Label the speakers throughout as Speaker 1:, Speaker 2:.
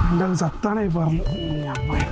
Speaker 1: ఎండలు సత్తానే పర్లు అమ్మాయి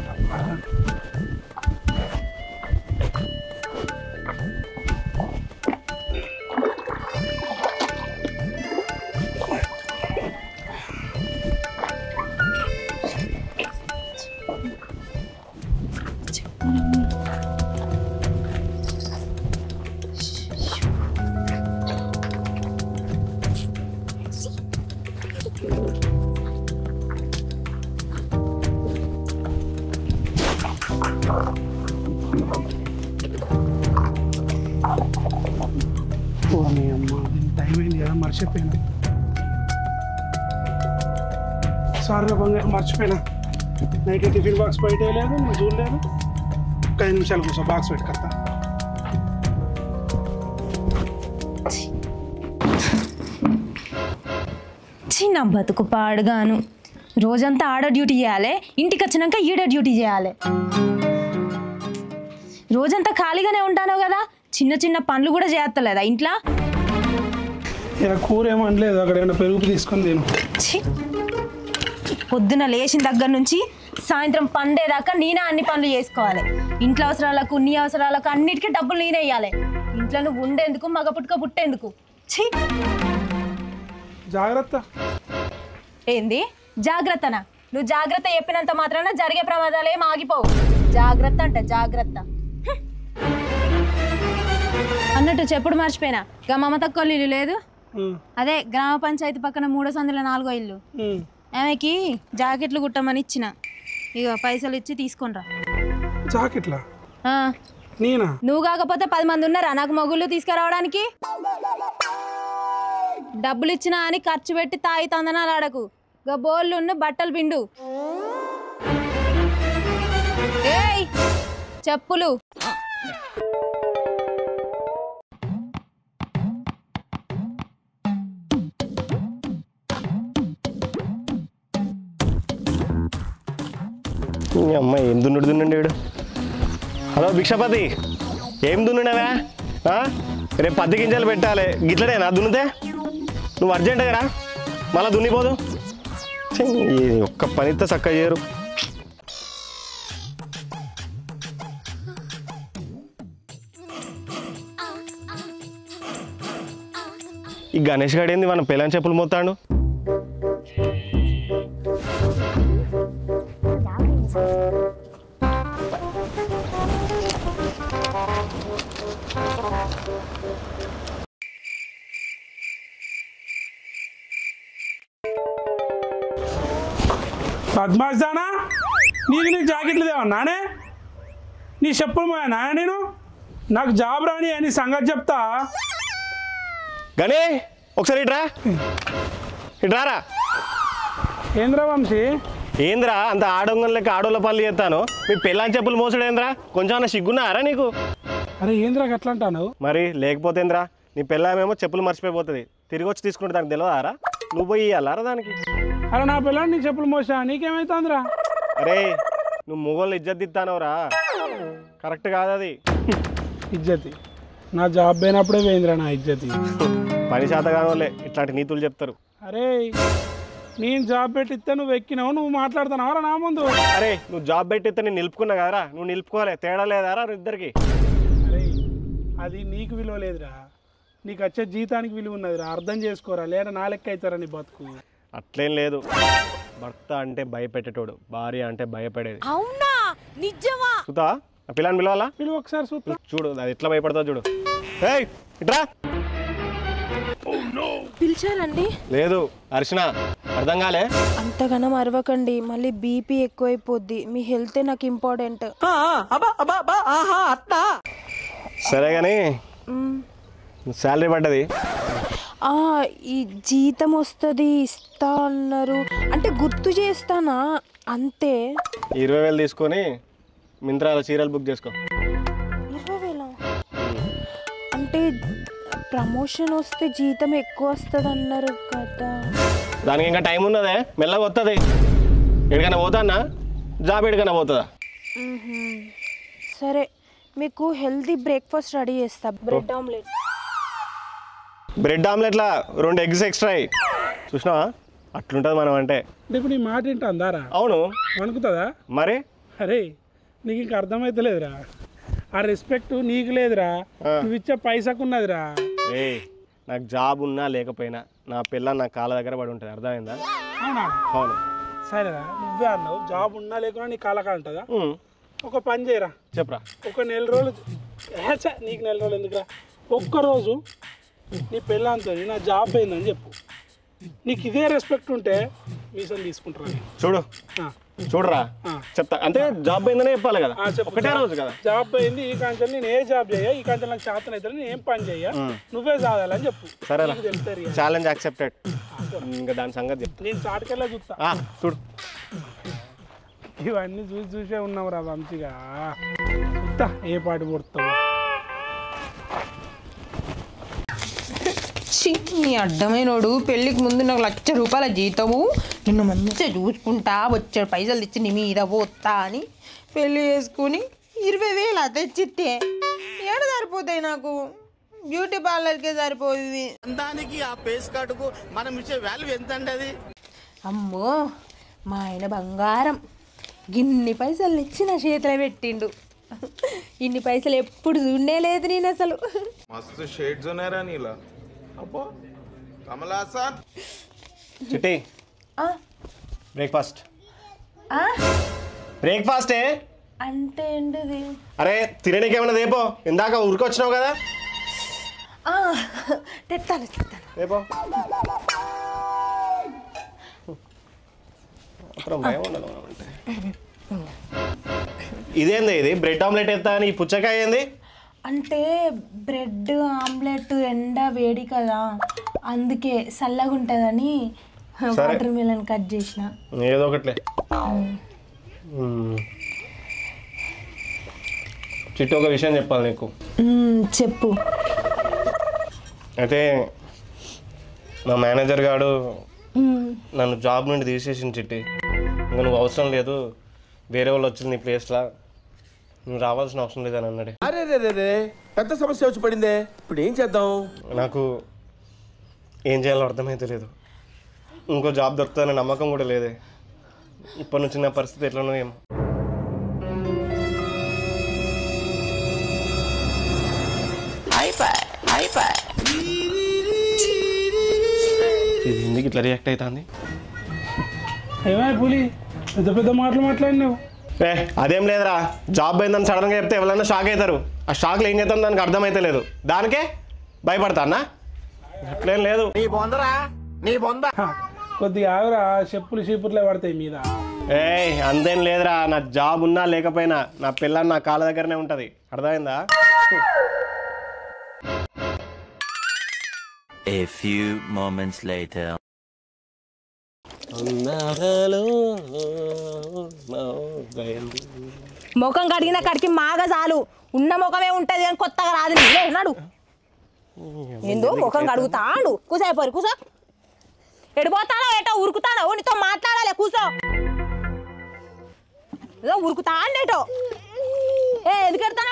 Speaker 1: టైం అయింది కదా మర్చిపోయినా సారీ బంగారు మర్చిపోయినా నైట్ టిఫిన్ బాక్స్ బయట వేయలేదు నువ్వు చూడలేదు ఒక 5 నిమిషాలు కూర్చో బాక్స్ పెట్టుకొస్తా
Speaker 2: చిన్న బతుకు పాడుగాను రోజంతా ఆడ డ్యూటీ చేయాలి ఇంటికి వచ్చినాక ఈడ డ్యూటీ చేయాలి రోజంతా ఖాళీగానే ఉంటాను కదా చిన్న చిన్న పనులు కూడా చేస్తలేదా ఇంట్లో
Speaker 1: ఇలా కూర ఏమనలేదు అక్కడ ఏమైనా పెరుగు తీసుకొని తిను
Speaker 2: పొద్దున లేచిన దగ్గర నుంచి సాయంత్రం పండేదాకా నేనే అన్ని పనులు చేసుకోవాలి ఇంట్లో అవసరాలకు నీ అవసరాలకు అన్నిటికీ డబ్బులు నేనే వేయాలి ఇంట్లో నువ్వు ఉండేందుకు మగ పుట్టుక పుట్టేందుకు ఛీ
Speaker 1: జాగ్రత్త
Speaker 2: ఏంది జాగ్రత్తనా నువ్వు జాగ్రత్త చెప్పినంత మాత్రాన జరిగే ప్రమాదాలు ఏం ఆగిపోవు జాగ్రత్త అంట జాగ్రత్త అన్నట్టు చెప్పుడు మర్చిపోయినా ఇక మమతక్కోళ్ళు ఇల్లు లేదు అదే గ్రామ పంచాయతీ పక్కన 3వ సందులో 4వ ఇల్లు ఆమెకి జాకెట్లు కుట్టమని ఇచ్చిన ఇక పైసలు ఇచ్చి తీసుకొనిరా
Speaker 1: జాకెట్లా నేనా
Speaker 2: నువ్వు కాకపోతే 10 మంది ఉన్నారా నాకు మొగుళ్ళు తీసుకురావడానికి డబ్బులు ఇచ్చినా అని ఖర్చు పెట్టి తాయి తందనాలు ఆడకు ఇక బోళ్ళు బట్టలు పిండు ఏయ్ చెప్పులు
Speaker 3: అమ్మాయి ఏం దున్నుండి వీడు హలో భిక్షపతి ఏం దున్నున్నావా రేపు 10 గింజలు పెట్టాలి గిట్లనేనా దున్నుతే నువ్వు అర్జెంటుగా రా మళ్ళీ దున్నిపోదు ఒక్క పనితో చక్కగా చేయరు ఈ గణేష్ గాడు ఏంది మన పిల్లని చెప్పులు మోతాడు
Speaker 1: బద్మాష్ దానా నీకు జాకెట్లు దేవన్నానే నీ చెప్పులు మోయనా నేను నాకు జాబ్ రాని అని సంగతి చెప్తా
Speaker 3: గణే ఒకసారి ఇట్రారా
Speaker 1: ఏంద్రా వంశీ
Speaker 3: ఏంద్రా అంత ఆడొంగం లెక్క ఆడోళ్ళ పనులు చేస్తాను మీ పిల్లని చెప్పులు మోసడు ఏంద్రా కొంచెం అన్న సిగ్గున్నారా నీకు
Speaker 1: అరే ఏంద్రా అట్లా అంటాను
Speaker 3: మరి లేకపోతే ఏంద్రా నీ పిల్లమేమో చెప్పులు మర్చిపోతుంది తిరిగి వచ్చి తీసుకుంటే దానికి తెలియదారా నువ్వు పోయి ఇవ్వాలారా దానికి
Speaker 1: అరే నా పిల్లని నీ చెప్పులు మోసా నీకేమైతుందిరా
Speaker 3: అరే నువ్వు మొగోళ్ళు ఇజ్జత్ ఇస్తానవరా కరెక్ట్ కాదు అది
Speaker 1: ఇజ్జతి నా జాబ్ పోయినప్పుడే పోయిందిరా నా ఇజ్జతి
Speaker 3: పని శాత కానోళ్ళే ఇట్లాంటి నీతులు చెప్తారు
Speaker 1: అరే నేను జాబ్ పెట్టిస్తే నువ్వు ఎక్కినావు నువ్వు మాట్లాడుతున్నావరా నా ముందు
Speaker 3: అరే నువ్వు జాబ్ పెట్టిస్తే నేను నిలుపుకున్నా కదరా నువ్వు నిలుపుకోలే తేడా లేదారా ఇద్దరికి
Speaker 1: అరే అది నీకు విలువ లేదురా నీకు వచ్చే జీతానికి విలువ ఉన్నదిరా అర్థం చేసుకోరా లేదా నా లెక్క అవుతారా నీ బతుకు
Speaker 3: అట్లేం లేదు భర్త అంటే భయపెట్టేటోడు భార్య అంటే భయపడేది
Speaker 2: అవునా నిజమా
Speaker 3: చూతా ఆ పిల్లని పిలవాలా
Speaker 1: పిలువ ఒకసారి చూస్తా
Speaker 3: చూడు అది ఎట్లా భయపడతా చూడు ఏయ్ ఇట్రా
Speaker 2: పిలిచారండి
Speaker 3: లేదు అర్చన అర్థం కాలే
Speaker 2: అంతగానం అరవకండి మళ్ళీ బీపీ ఎక్కువైపోద్ది మీ హెల్త్ నాకు ఇంపార్టెంట్
Speaker 3: సరే కానీ శాలరీ పడ్డది
Speaker 2: ఈ జీతం వస్తుంది ఇస్తా అన్నారు అంటే గుర్తు చేస్తానా అంతే
Speaker 3: 20,000 తీసుకొని మింత్రాల చీరలు బుక్ చేసుకో
Speaker 2: 20,000 అంటే ప్రమోషన్ వస్తే జీతం ఎక్కువ వస్తుంది అన్నారు కదా
Speaker 3: దానికి ఇంకా టైం ఉన్నదే మెల్లగా వస్తుంది ఎక్కడికైనా పోతానా జాబ్ ఎక్కడికైనా పోతుందా
Speaker 2: సరే మీకు హెల్తీ బ్రేక్ఫాస్ట్ రెడీ చేస్తా
Speaker 3: బ్రెడ్ ఆమ్లెట్లా 2 ఎగ్స్ ఎక్స్ట్రా చూసినావా అట్లుంటుంది మనం అంటే.
Speaker 1: ఇప్పుడు నీ మాట ఏంటో అందారా?
Speaker 3: అవును.
Speaker 1: వణుకుతుందా
Speaker 3: మరి?
Speaker 1: అరే నీకు ఇంకా అర్థమైతలేదురా, ఆ రెస్పెక్ట్ నీకు లేదురా, నువ్వు ఇచ్చే పైసకు ఉన్నదిరా.
Speaker 3: ఏ నాకు జాబ్ ఉన్నా లేకపోయినా నా పిల్ల నా కాళ్ళ దగ్గర పడి ఉంటుంది, అర్థమైందా?
Speaker 1: అవునా?
Speaker 3: అవును.
Speaker 1: సరేరా, నువ్వే అన్నావు జాబ్ ఉన్నా లేకున్నా నీ కాళ్ళ కాడ ఉంటుందా? ఒక పని చేయరా,
Speaker 3: చెప్పరా.
Speaker 1: ఒక నెల రోజులు నీకు నెల రోజులు ఎందుకురా, ఒక్కరోజు నీ పెళ్ళంతో నా జాబ్ పోయిందని చెప్పు. నీకు ఇదే రెస్పెక్ట్ ఉంటే మీసం తీసుకుంటారా?
Speaker 3: చూడరా చెప్తా, అంటే జాబ్ పోయిందనే చెప్పాలి కదా, ఒకటే రోజు కదా.
Speaker 1: జాబ్ పోయింది, ఈ కాంచెల్ నేను ఏ జాబ్ చేయ, ఈ కాంచెల్ నాకు చేతన అవుతుంది, నేను ఏం పని చేయ, నువ్వే చదవాలని చెప్పు.
Speaker 3: సరేరా, ఛాలెంజ్ యాక్సెప్టెడ్. ఇంకా దాని సంగతి చెప్తా.
Speaker 1: నేను చాటుకెళ్ళా చూస్తా.
Speaker 3: చూడు,
Speaker 1: ఇవన్నీ చూసే ఉన్నావు రా మంచిగా. చూస్తా ఏ పాటు పడుతావు.
Speaker 4: నీ అడ్డమైనోడు పెళ్ళికి ముందు నాకు 1,00,000 రూపాయల జీతము, నిన్ను మంచిగా చూసుకుంటా, వచ్చే పైసలు తెచ్చి నీ మీద పోతా అని పెళ్ళి చేసుకుని 20,000 తెచ్చితే ఏడ సరిపోతాయి నాకు? బ్యూటీ పార్లర్కే సరిపోయింది.
Speaker 5: దానికి ఆ పేస్ కార్డుకు మనం ఇచ్చే వాల్యూ ఎంత అండి అది?
Speaker 4: అమ్మో మా ఆయన బంగారం, గిన్ని పైసలు ఇచ్చి నా చేతిలో పెట్టిండు. ఇన్ని పైసలు ఎప్పుడు చూడనే లేదు నేను అసలు.
Speaker 5: మస్తు షేడ్స్ ఉన్నారా నీలా? అబ్బో కమలాసన్.
Speaker 3: చిట్టి బ్రేక్ఫాస్ట్. బ్రేక్ఫాస్టే
Speaker 4: అంటే ఏంటిది?
Speaker 3: అరే తినడానికి ఏమన్నా దేపో, ఇందాక ఉరికొచ్చినావు కదా.
Speaker 4: తెస్తాను
Speaker 3: రేపో భయం ఉండదు అంటే. ఇదేంది ఇది బ్రెడ్ ఆమ్లెట్ ఎత్తా అని ఈ పుచ్చకాయ ఏంది?
Speaker 4: అంటే బ్రెడ్ ఆమ్లెట్ ఎండ వేడి కదా, అందుకే చల్లగా ఉంటుందని వాటర్ మిలన్ కట్ చేసిన.
Speaker 3: ఏదో ఒకట్లే. చిట్టు ఒక విషయం చెప్పాలి నీకు.
Speaker 4: చెప్పు.
Speaker 3: అయితే మా మేనేజర్ గారు నన్ను జాబ్ నుండి తీసేసింది చిట్టి. ఇంకా నువ్వు అవసరం లేదు, వేరే వాళ్ళు వచ్చింది నీ ప్లేస్లా, నువ్వు రావాల్సిన అవసరం లేదని అన్నాడు.
Speaker 6: అరే రే పెద్ద సమస్య వచ్చి పడిందే, ఇప్పుడు ఏం చేద్దాం?
Speaker 3: నాకు ఏం చేయాలో అర్థమైతే లేదు. ఇంకో జాబ్ దొరుకుతుందనే నమ్మకం కూడా లేదే. ఇప్పటి నుంచి నా పరిస్థితి ఎట్లనో ఏమో. ఇది ఎందుకు ఇట్లా రియాక్ట్ అవుతుంది?
Speaker 1: ఏమై పులి పెద్ద పెద్ద మాటలు మాట్లాడినావు.
Speaker 3: అదేం లేదురా, జాబ్ అయిందని సడన్గా చెప్తే ఎవరైనా షాక్ అవుతారు. ఆ షాక్లో ఏం చేస్తాను దానికి అర్థమైతే లేదు, దానికే భయపడతానా? అట్లేం లేదు.
Speaker 1: కొద్దిగా ఆగురా, చెప్పులు చీపుర్లే పడతాయి మీద.
Speaker 3: అంతేం లేదురా, నా జాబ్ ఉన్నా లేకపోయినా నా పిల్ల నా కాళ్ళ దగ్గరనే ఉంటుంది, అర్థమైందా?
Speaker 7: A few moments later.
Speaker 4: ముఖం కడిగిన కడికి మాగా చాలు, ఉన్న ముఖమే ఉంటది కానీ కొత్తగా రాదు. ఉన్నాడు ఏందో ముఖం కడుగుతాడు. కూసైపోరు, కూసో. ఎడిపోతానో ఏటో ఉరుకుతానో, నీతో మాట్లాడాలి, కూసో. ఏదో ఉరుకుతా అండేటో. ఎందుకు ఎడతాడు?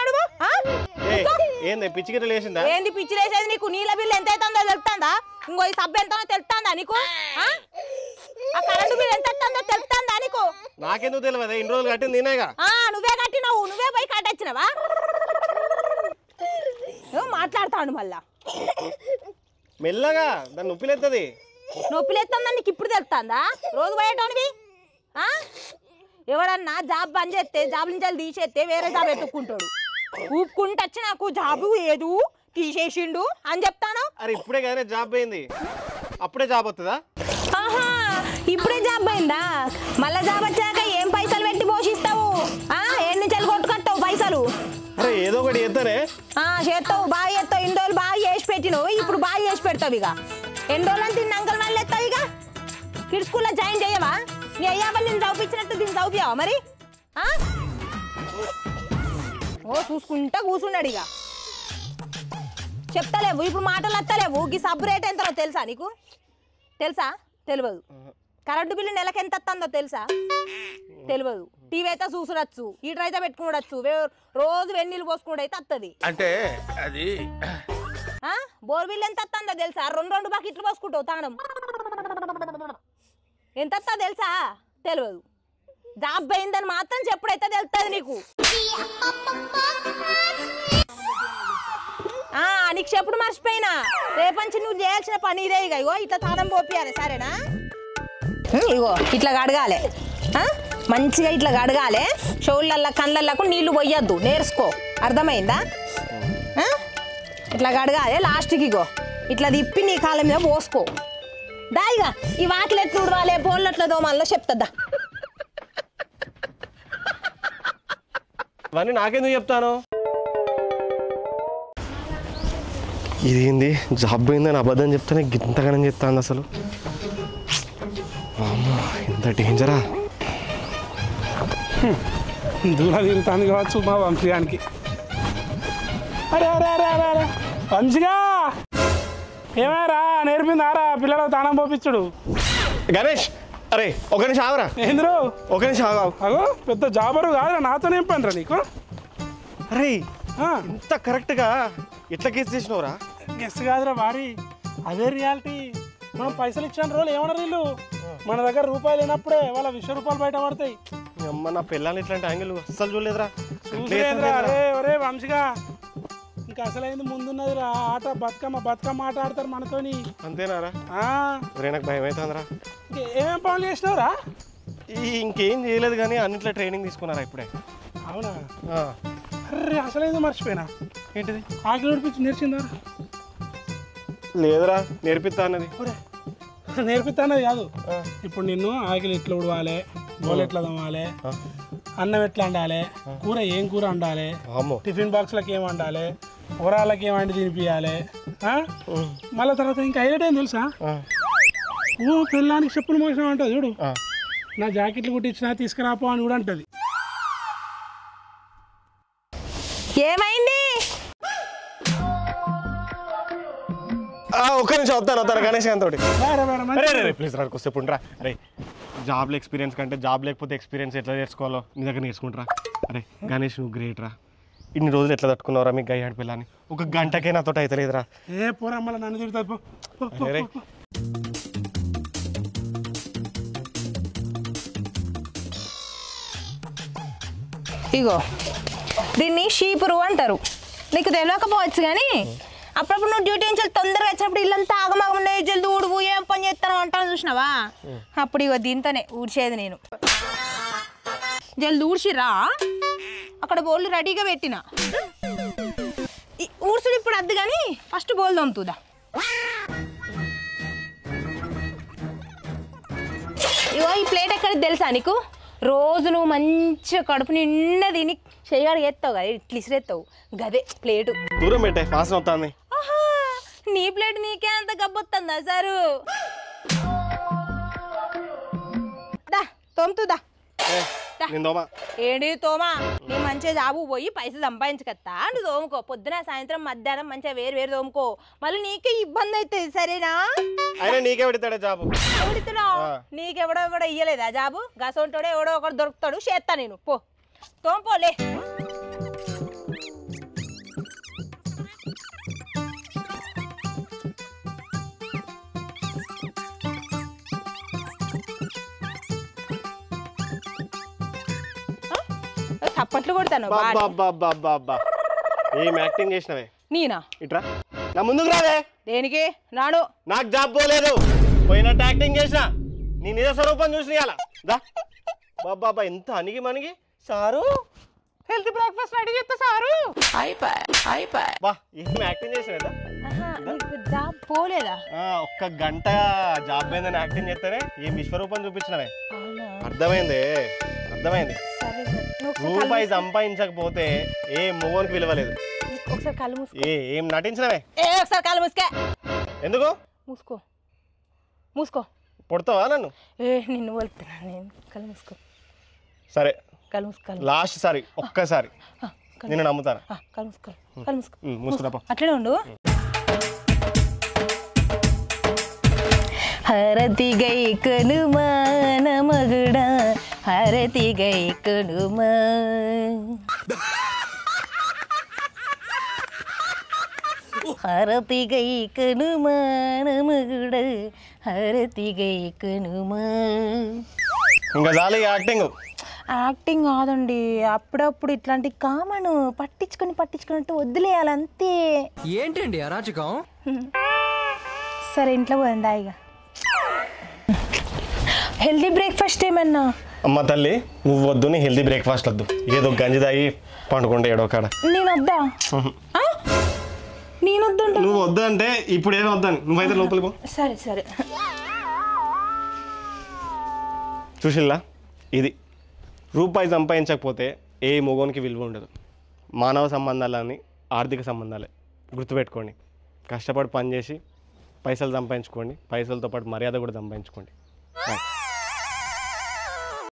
Speaker 3: ఏంది పిచ్చి గిట్ల లేచిందా?
Speaker 4: ఏంది పిచ్చి లేసేది నీకు? నీళ్ళ బిల్లు ఎంత అవుతుందో తెలుస్తుందా? ఇంకో ఈ సబ్బు ఎంతనో తెలుస్తుందా నీకు? ఆ కరెంటు బిల్లు ఎంత వస్తుందో తెలుస్తుందా నీకు?
Speaker 3: నాకెందుకు తెలియదు, ఇన్ని రోజులు కట్టింది నేనేగా.
Speaker 4: నువ్వే కట్టినావు, నువ్వే పోయి కట్టొచ్చినవా? మాట్లాడతాడు మళ్ళా
Speaker 3: మెల్లగా, దాన్ని నొప్పిలేస్తుంది.
Speaker 4: నొప్పిలేస్తుందా నీకు ఇప్పుడు తెలుస్తుందా? రోజు పోయేటోనివి. ఎవడన్నా జాబ్ బంద్ చేస్తే, జాబ్ నుంచి తీసేస్తే వేరే జాబ్ ఎత్తుక్కుంటాడు. ఊపుకుంటూ వచ్చి నాకు జాబు ఏదు తీసేసిండు అని చెప్తాను.
Speaker 3: అరే ఇప్పుడే కదా జాబ్ అయింది, అప్పుడే జాబ్ వస్తుందా?
Speaker 4: ఇప్పుడే జాబ్ అయిందా? మళ్ళా జాబ్ వచ్చాక ఏం పైసలు పెట్టి పోషిస్తావు? ఎన్ని చెల్లి కొట్టుకట్టావు పైసలు?
Speaker 3: అరే ఏదో ఒకటి చేస్తానే.
Speaker 4: చేస్తావు, బాగా చేస్తావు. ఇన్ని రోజులు బాగా చేసి పెట్టినావు, ఇప్పుడు బాగా చేసి పెడతావు. ఇక ఎన్ని రోజులు తిన్న అంకల్ మళ్ళీ ఎత్తావు. ఇక కిడ్ స్కూల్లో జాయిన్ చేయవా? నీ అయ్యావా నేను చదివించినట్టు దీన్ని చదివావా మరి? చూసుకుంటా కూర్చున్నాడు. ఇక చెప్తలేవు, ఇప్పుడు మాటలు వస్తలేవు. ఈ సబ్బు రేట్ ఎంతనో తెలుసా నీకు? తెలుసా? తెలియదు. కరెంటు బిల్లు నెలకి ఎంత వస్తుందో తెలుసా? తెలియదు. టీవీ అయితే చూసుడచ్చు, హీటర్ అయితే పెట్టుకునొచ్చు, రోజు వెన్నీళ్ళు పోసుకుంటూ అయితే వస్తుంది.
Speaker 5: అంటే అది
Speaker 4: బోర్ బిల్లు ఎంత వస్తుందో తెలుసా? 2 బకెట్లు పోసుకుంటావు తానం.
Speaker 2: ఎంత వస్తా తెలుసా? తెలియదు. జాబ్ అయిందని మాత్రం చెప్పుడైతే తెలుస్తుంది నీకు. నీకు చెప్పుడు మర్చిపోయినా. రేపంచి నువ్వు చేయాల్సిన పని ఇదే. ఇగో ఇట్లా తాళం పోపియాలి, సరేనా? ఇగో ఇట్లా కడగాలి, మంచిగా ఇట్లా కడగాలి. షోళ్ళల్లో కళ్ళకు నీళ్లు పోయొద్దు, నేర్చుకో. అర్థమైందా? ఇట్లా కడగాలి. లాస్ట్కి ఇగో ఇట్లా తిప్పి నీ కాళ్ళ మీద పోసుకో. దాయిగా ఈ వాకిలు ఎట్లు ఉడవాలి, బోళ్ళు ఎట్లా దోమాలో చెప్తుందా.
Speaker 3: ఇవన్నీ నాకెందుకు చెప్తాను? ఇదేంది జాబ్ పోయిందని అబద్ధం చెప్తానే ఇంతగానం చెప్తాను అసలు. ఎంత డేంజరా.
Speaker 1: దూరం తిరుగుతాను కావచ్చు మా వంశీయానికి. అరే అరే అరే అరే అరే వంశీగా ఏమారా నేర్పిందారా పిల్లలకు తానం పోపించుడు?
Speaker 3: గణేష్ అరే ఒక నిమిషం ఆగరా.
Speaker 1: ఏంద్రు
Speaker 3: ఒక నిమిషం ఆగావు.
Speaker 1: అగో పెద్ద జాబరు కాదురా, నాతోనే ఏం పనిరా నీకు?
Speaker 3: అరే ఇంత కరెక్ట్గా ఎట్లా గెస్ చేసినవురా?
Speaker 1: గెస్ కాదురా వారి, అదే రియాలిటీ. మనం పైసలు ఇచ్చిన రోజులు ఏమన్నారు వీళ్ళు, మన దగ్గర రూపాయలు లేనప్పుడే వాళ్ళ 20 రూపాయలు బయట పడతాయి.
Speaker 3: అమ్మ నా పిల్లల్ని ఇట్లాంటి యాంగిల్ అస్సలు చూడలేదురా.
Speaker 1: చూసేదిరా. అరే ఒరే వంశీగా ఇంకా అసలైంది ముందున్నదిరా ఆట. బతుకమ్మ ఆట ఆడతారు మనతోని.
Speaker 3: అంతేనారా? నాకు భయం అవుతుందిరా.
Speaker 1: ఏమేం పనులు చేసినావురా?
Speaker 3: ఇంకేం చేయలేదు కానీ అన్నిట్లో ట్రైనింగ్ తీసుకున్నారా ఇప్పుడే.
Speaker 1: అవునా? అరే అసలైంది మర్చిపోయినా.
Speaker 3: ఏంటిది?
Speaker 1: ఆకలి ఉడిపించి నేర్చిందా?
Speaker 3: లేదురా, నేర్పిస్తా అన్నది.
Speaker 1: నేర్పిస్తా అన్నది కాదు. ఇప్పుడు నిన్ను ఆకలి ఎట్లా ఉడవాలి, గోలు ఎట్లా తమ్మాలి, అన్నం ఎట్లా వండాలి, కూర ఏం కూర వండాలి, టిఫిన్ బాక్స్లకు ఏం వండాలి, కూరలకి ఏం వండి తినిపించాలి. మళ్ళీ తర్వాత ఇంకా హైలైట్ ఏం తెలుసా? పిల్లానికి చెప్పులు మోసం అంటుంది చూడు. నా జాకెట్లు కుట్టించినా తీసుకురాపో అని కూడా అంటది.
Speaker 2: ఏమైంది?
Speaker 3: ఒక్క నిమిషం వస్తాను గణేష్ తోటి. ప్లీజ్ రా కొద్దిసేపు ఉండరా. అరే జాబ్లో ఎక్స్పీరియన్స్ కంటే జాబ్ లేకపోతే ఎక్స్పీరియన్స్ ఎట్లా నేర్చుకోవాలో నీ దగ్గర నేర్చుకుంటారా. అరే గణేష్ నువ్వు గ్రేట్ రా. ఇన్ని రోజులు ఎట్లా తట్టుకున్నావురా మీకు గయ్యాడి పిల్లని? ఒక గంటకే నాతో అయితే లేదురా.
Speaker 1: ఏ పోరా మళ్ళీ నన్ను తిరుగుతుంది.
Speaker 2: ఇగో దీన్ని షీపురు అంటారు. నీకు తెలియకపోవచ్చు కానీ అప్పుడప్పుడు నువ్వు డ్యూటీ నుంచి తొందరగా వచ్చినప్పుడు ఇల్లంతా ఆగమాగముండే జల్ది ఊడువు ఏం పని చేస్తాను అంటాను చూసినావా? అప్పుడు ఇగో దీంతోనే ఊడ్చేది నేను. జల్ది ఊడ్చిరా, అక్కడ బోళ్ళు రెడీగా పెట్టిన. ఊడ్చుడు ఇప్పుడు అద్దు కానీ ఫస్ట్ బోల్ తోముతుందా. ఇగో ఈ ప్లేట్ ఎక్కడికి తెలుసా నీకు? రోజు నువ్వు మంచిగా కడుపు నిండా తిని చేయగాడు ఎత్తావు కదా, ఇట్లా ఇసిరేస్తావు గదే ప్లేటు.
Speaker 3: దూరం పెట్టే వాసన వస్తుంది.
Speaker 2: నీ ప్లేట్ నీకే అంత గబ్బొస్తుందా సారు? దా తోముతుందా? ఏంటి తోమా? నీ మంచిగా జాబు పోయి పైసలు సంపాదించకత్తా నువ్వు తోముకో. పొద్దున సాయంత్రం మధ్యాహ్నం మంచిగా వేరు వేరు తోముకో. మళ్ళీ నీకే ఇబ్బంది అవుతుంది, సరేనా?
Speaker 3: నీకే పెడతాడా జాబు?
Speaker 2: నీకెవడో ఎవడో ఇయ్యలేదా జాబు? గసంటోడో ఎవడో ఒకడు దొరుకుతాడు, చేస్తా నేను. పో తోముకోలే. చప్పట్లు కొడతాను.
Speaker 3: ఏం యాక్టింగ్ చేసినవే?
Speaker 2: నేనా?
Speaker 3: ఇట్రా నా ముందుకు రావే.
Speaker 2: దేనికి రాను?
Speaker 3: నాకు జాబ్ పోలేదు, పోయినట్టు యాక్టింగ్ చేసిన. నీ నిజ స్వరూపం చూసినా బాబా ఎంత అనిగి మనిగి. సారు హెల్త్ బ్రేక్ఫాస్ట్ రెడీ చేస్తా సారు. బా ఏం యాక్టింగ్ చేసినా?
Speaker 2: జాబ్ పోలేదా?
Speaker 3: ఒక్క గంట జాబ్ పోయిందని యాక్టింగ్ చేస్తేనే ఏం విశ్వరూపం చూపించినవే. అర్థమైంది. రూపాయి సంపాదించకపోతే ఏ మొగోనికి విలువలేదు.
Speaker 2: ఒకసారి కళ్ళు మూసుకో.
Speaker 3: ఏం నటించినవే?
Speaker 2: ఒకసారి కళ్ళు మూసుకో.
Speaker 3: ఎందుకు
Speaker 2: మూసుకో?
Speaker 3: పొడతావా నన్ను?
Speaker 2: నిన్ను వెళ్తున్నా నేను. కళ్ళు మూసుకో.
Speaker 3: సరే
Speaker 2: కళ్ళు మూసుకో.
Speaker 3: లాస్ట్ సారి ఒక్కసారి నేను నమ్ముతాను.
Speaker 2: కళ్ళు
Speaker 3: మూసుకురా.
Speaker 2: అట్లనే ఉండు. హరతి గై కనుమా నమగుడా, హరతి గై కనుమా. హరతి గై కనుమా నమగుడా,
Speaker 4: హరతిగైకనుమా.
Speaker 3: ఇంకా చాలు ఈ యాక్టింగ్.
Speaker 4: యాక్టింగ్ కాదండి, అప్పుడప్పుడు ఇట్లాంటి కామన్ పట్టించుకున్నట్టు వదిలేయాలి అంతే.
Speaker 8: ఏంటండి అరాచకం?
Speaker 4: సరే ఇంట్లో పోయిందా ఇక. హెల్దీ బ్రేక్ఫాస్ట్ ఏమన్నా?
Speaker 3: అమ్మ తల్లి నువ్వు వద్దు, నీ హెల్దీ బ్రేక్ఫాస్ట్ వద్దు, ఏదో గంజి తాగి పండుకుంటే ఏడో కాడ.
Speaker 4: నేను వద్దా? నేను వద్దంట.
Speaker 3: నువ్వు వద్దు అంటే ఇప్పుడు ఏదో వద్దని, నువ్వైతే లోపలికి పో.
Speaker 4: సరే సరే.
Speaker 3: చూసిల్లా, ఇది రూపాయి సంపాదించకపోతే ఏ మొగోనికి విలువ ఉండదు. మానవ సంబంధాలని ఆర్థిక సంబంధాలే, గుర్తుపెట్టుకోండి. కష్టపడి పనిచేసి పైసలు సంపాదించుకోండి, పైసలతో పాటు మర్యాద కూడా సంపాదించుకోండి.